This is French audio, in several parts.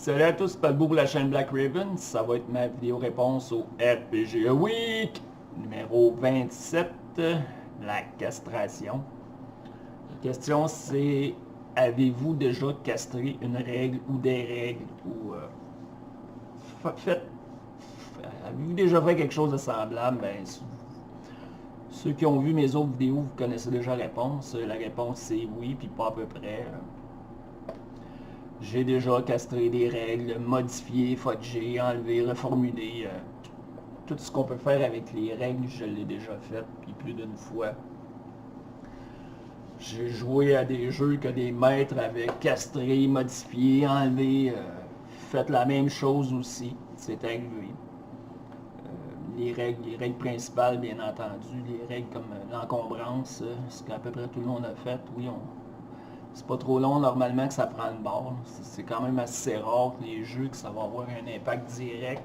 Salut à tous, c'est Paul Beau pour la chaîne Black Raven. Ça va être ma vidéo réponse au RPG Week numéro 27, la castration. La question c'est, avez-vous déjà castré une règle ou des règles ou avez-vous déjà fait quelque chose de semblable? Ben, ceux qui ont vu mes autres vidéos, vous connaissez déjà la réponse. La réponse c'est oui, puis pas à peu près. J'ai déjà castré des règles, modifié, fudgé, enlevé, reformulé. Tout ce qu'on peut faire avec les règles, je l'ai déjà fait, puis plus d'une fois. J'ai joué à des jeux que des maîtres avaient castré, modifié, enlevé, fait la même chose aussi. C'est arrivé. Les règles principales, bien entendu, les règles comme l'encombrance, ce qu'à peu près tout le monde a fait, oui, c'est pas trop long normalement que ça prend le bord. C'est quand même assez rare que les jeux que ça va avoir un impact direct.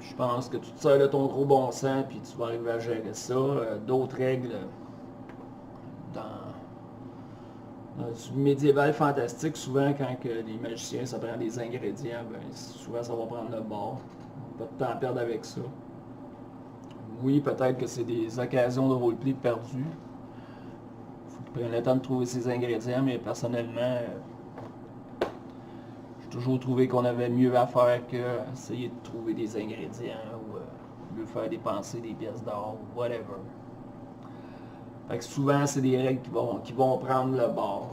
Je pense que tu te sers de ton gros bon sens puis tu vas arriver à gérer ça. D'autres règles dans du médiéval fantastique, souvent quand que les magiciens ça prend des ingrédients, ben, souvent ça va prendre le bord. Pas de temps à perdre avec ça. Oui, peut-être que c'est des occasions de roleplay perdues. Prendre le temps de trouver ses ingrédients, mais personnellement, j'ai toujours trouvé qu'on avait mieux à faire que essayer de trouver des ingrédients ou de faire dépenser des pièces d'or ou whatever. Fait que souvent, c'est des règles qui vont prendre le bord.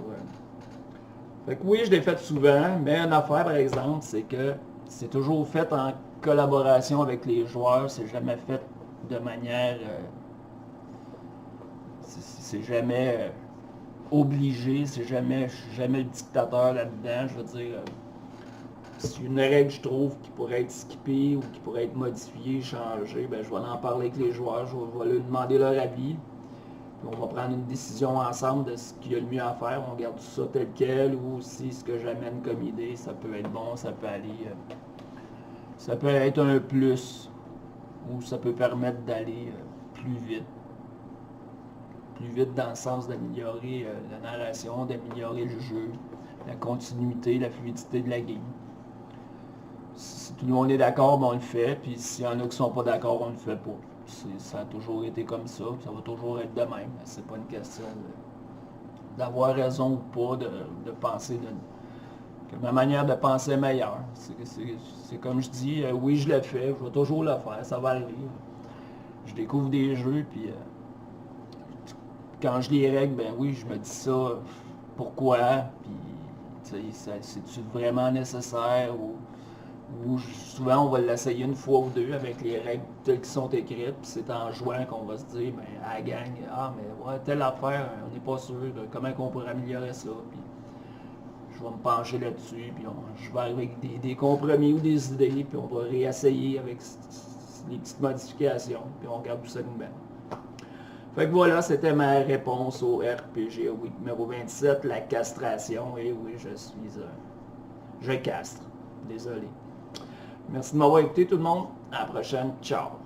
Fait que oui, je l'ai fait souvent, mais une affaire, par exemple, c'est que c'est toujours fait en collaboration avec les joueurs, c'est jamais fait de manière... c'est jamais... obligé, c'est jamais le dictateur là-dedans, je veux dire, si une règle je trouve qui pourrait être skippée ou qui pourrait être modifiée, changée, ben je vais en parler avec les joueurs, je vais leur demander leur avis, puis on va prendre une décision ensemble de ce qu'il y a le mieux à faire, on garde tout ça tel quel, ou si ce que j'amène comme idée, ça peut être bon, ça peut aller, ça peut être un plus, ou ça peut permettre d'aller plus vite dans le sens d'améliorer la narration, d'améliorer le jeu, la continuité, la fluidité de la game. Si tout le monde est d'accord, ben on le fait, puis s'il y en a qui ne sont pas d'accord, on le fait pas. Ça a toujours été comme ça va toujours être de même. C'est pas une question d'avoir raison ou pas, de penser que ma manière de penser est meilleure. C'est comme je dis, oui je le fais, je vais toujours le faire, ça va arriver. Je découvre des jeux, puis quand je les règle, ben oui, je me dis ça, pourquoi, puis c'est-tu vraiment nécessaire, ou souvent on va l'essayer une fois ou deux avec les règles telles qu'elles sont écrites, puis c'est en jouant qu'on va se dire, ben à la gang, ah mais ouais, telle affaire, on n'est pas sûr de comment on pourrait améliorer ça, puis je vais me pencher là-dessus, puis je vais arriver avec des compromis ou des idées, puis on va réessayer avec les petites modifications, puis on regarde tout ça nous-mêmes. Fait que voilà, c'était ma réponse au RPG Week numéro 27, la castration. Et oui, je castre. Désolé. Merci de m'avoir écouté tout le monde. À la prochaine. Ciao.